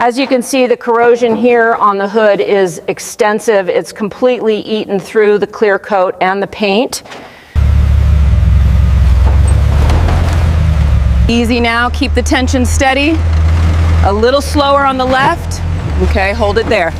As you can see, the corrosion here on the hood is extensive. It's completely eaten through the clear coat and the paint. Easy now, keep the tension steady. A little slower on the left. Okay, hold it there.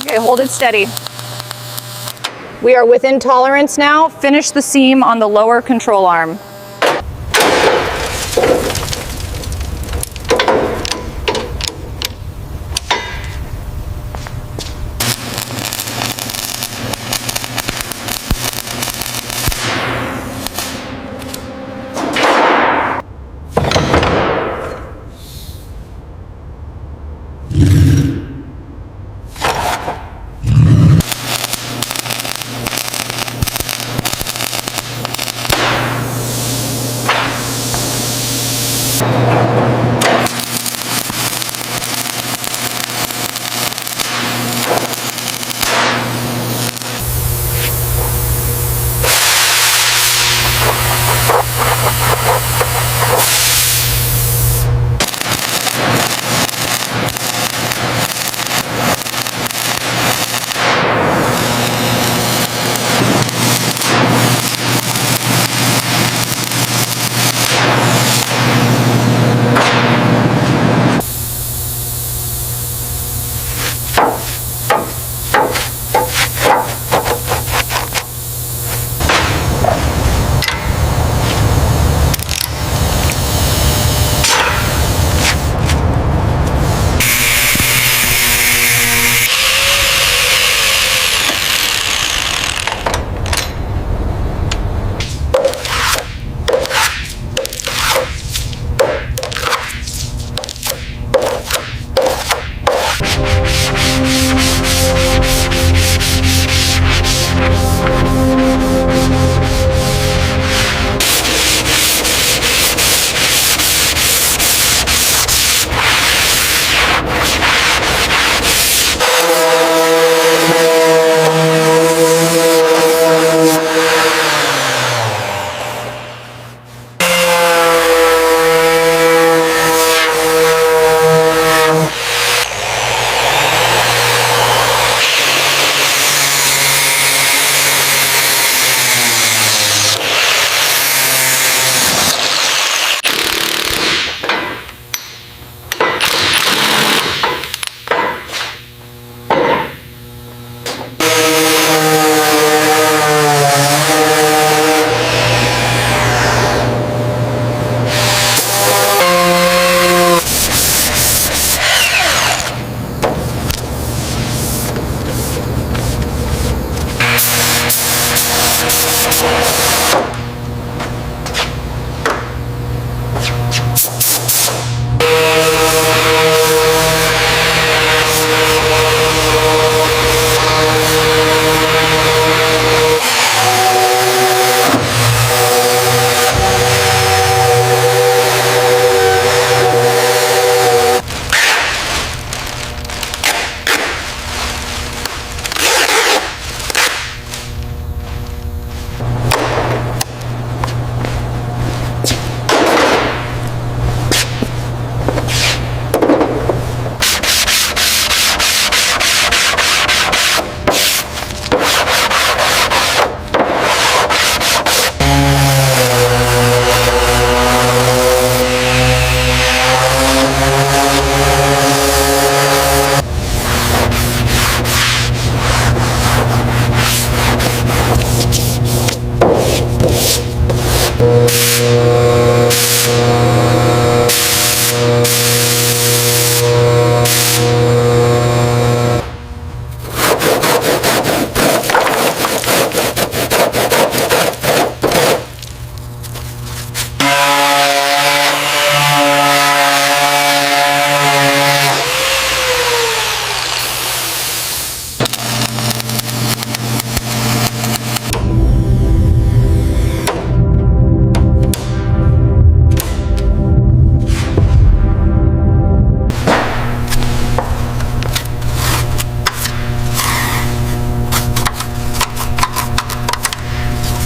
Okay, hold it steady. We are within tolerance now. Finish the seam on the lower control arm.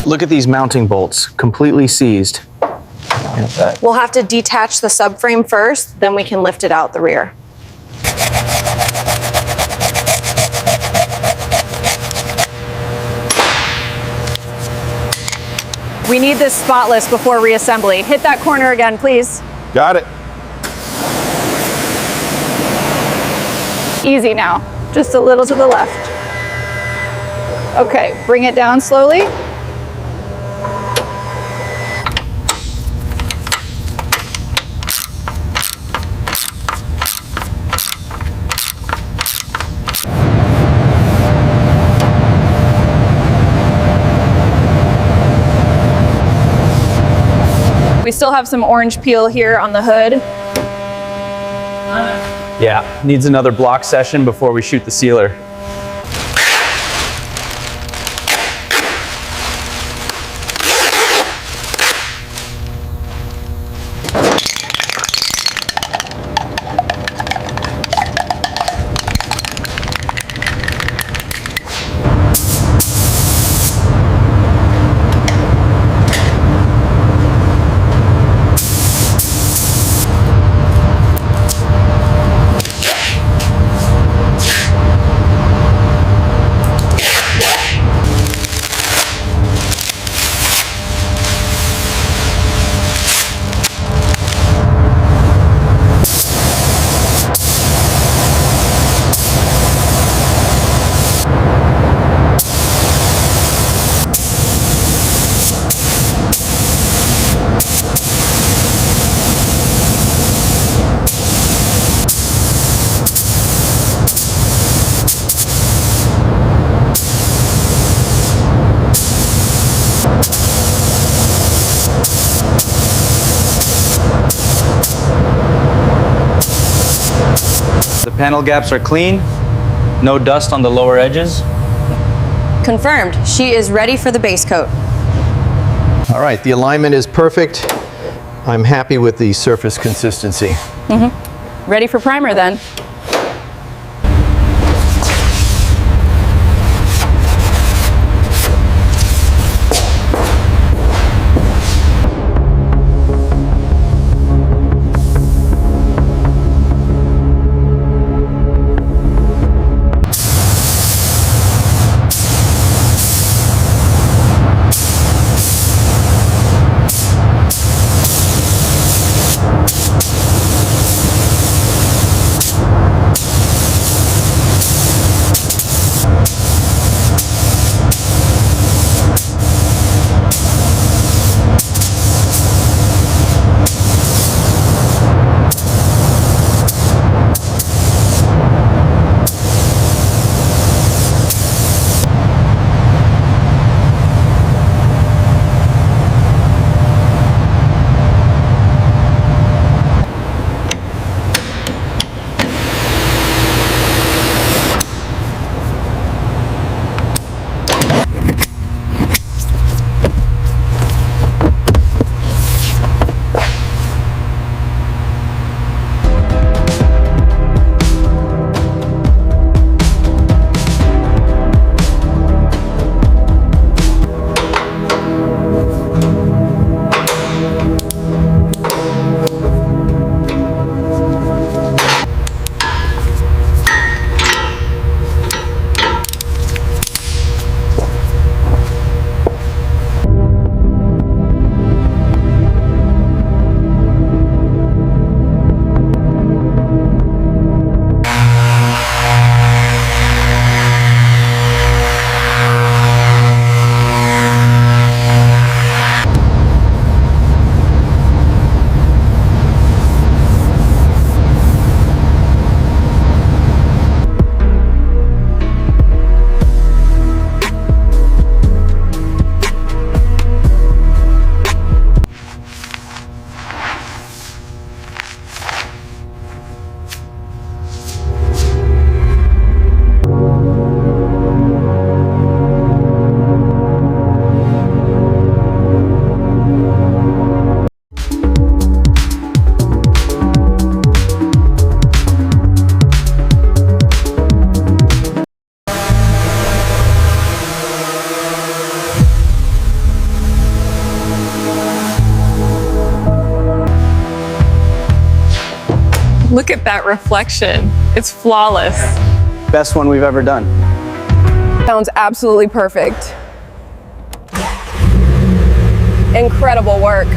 Look at these mounting bolts, completely seized. We'll have to detach the subframe first, then we can lift it out the rear. We need this spotless before reassembly. Hit that corner again, please. Got it. Easy now, just a little to the left. Okay, bring it down slowly. We still have some orange peel here on the hood. Yeah, needs another block session before we shoot the sealer. The panel gaps are clean, no dust on the lower edges. Confirmed. She is ready for the base coat. All right, the alignment is perfect. I'm happy with the surface consistency. Ready for primer then. that reflection. It's flawless. Best one we've ever done. Sounds absolutely perfect. Incredible work.